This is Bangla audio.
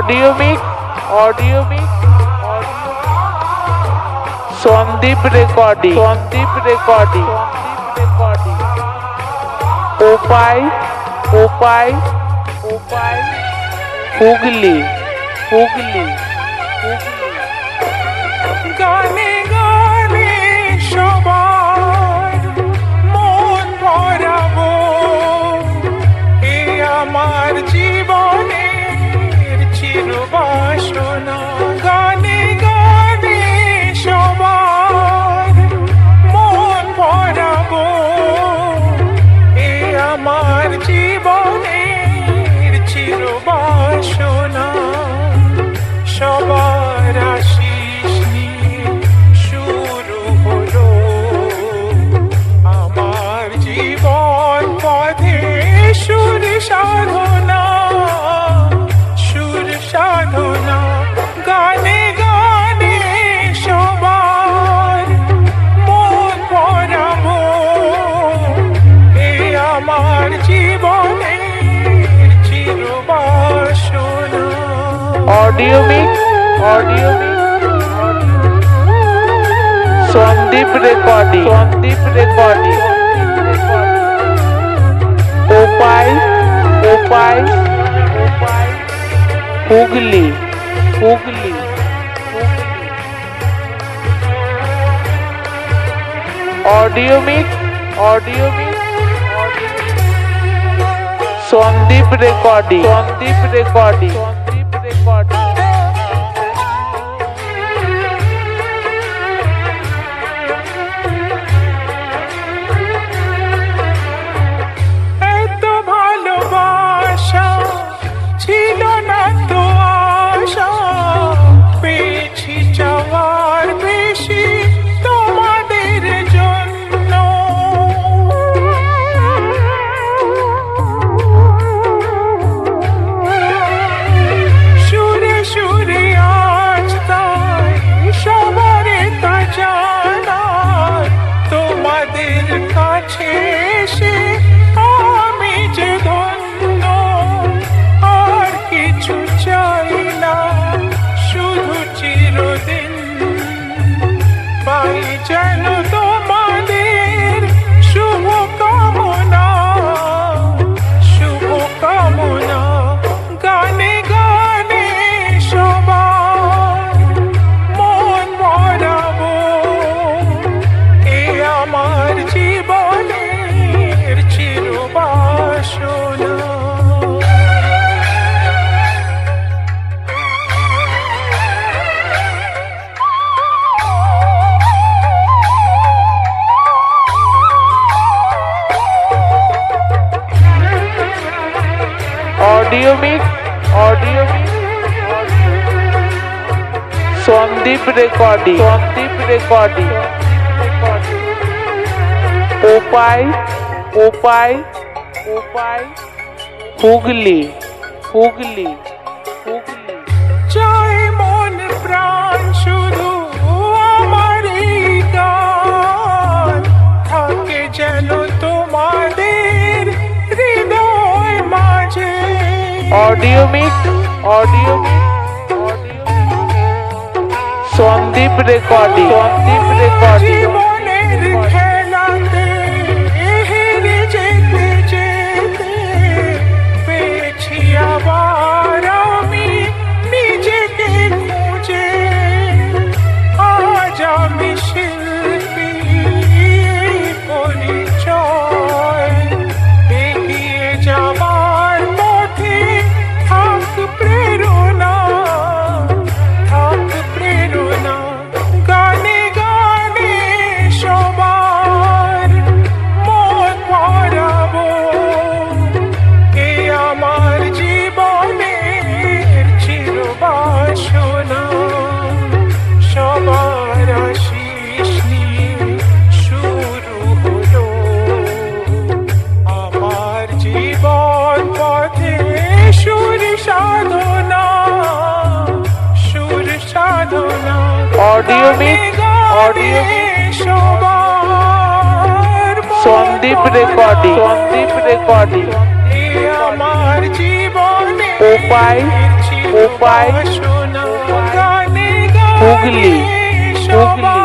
ऑडियो मिक्स संदीप रेकॉर्डिंग उपाय हुगली গানে গানে সবার মন ভরাবো, এ আমার জীবনের চিরবাসনা। গানে গানে সবার মন ভরাবো, এ আমার জীবনের চিরবাসনা। সবার আশিস নিয়ে শুরু হলো আমার জীবন পথে সুর সাধনা। গানে গানে সবার মন ভরাবো, এ আমার জীবনের চিরবাসনা। ऑडियो मिक्स संदीप रेकॉर्डिंग उपाय Hooghly audio mix Sandeep recording এত ভালোবাসা ছিল না তো আশা, পেয়েছি চাওয়ার বেশি তোমাদের জন্য। সুরে সুরে আজ তাই সবার তা জানার, তোমাদের কাছে এসে আমি যে ধন্য। আর কিছু চাই না, শুধু চিরদিন পাই যেন তোমাদের শুভ কামনা। গানে গানে সবার মন ভরাবো, এ আমার জীবনের চিরবাসনা। ऑडियो मिक्स संदीप रेकॉर्डिंग उपाय हुगली চাই মন প্রাণ শুধু আমার এই গান, থাকে যেন তোমাদের হৃদয় মাঝে। ऑडियो मिक्स संदीप रेकॉर्डिंग জীবনের খেলাতে হেরে যেতে যেতে পেয়েছি আবার আমি নিজেকে খুঁজে। আজ আমি শিল্পী পরিচয়, এগিয়ে যাবার পথে থাক প্রেরণা। গানে গানে সবার মন ভরাবো, এ আমার জীবনের চিরবাসনা। সবার আশিস নিয়ে শুরু হলো আমার জীবন পথে সুর সাধনা। ऑडियो मिक्स সবার संदीप रेकॉर्डिंग আমার জীবনে उपाय উপায়, শোনা গানে হুগলি, গানে সবাই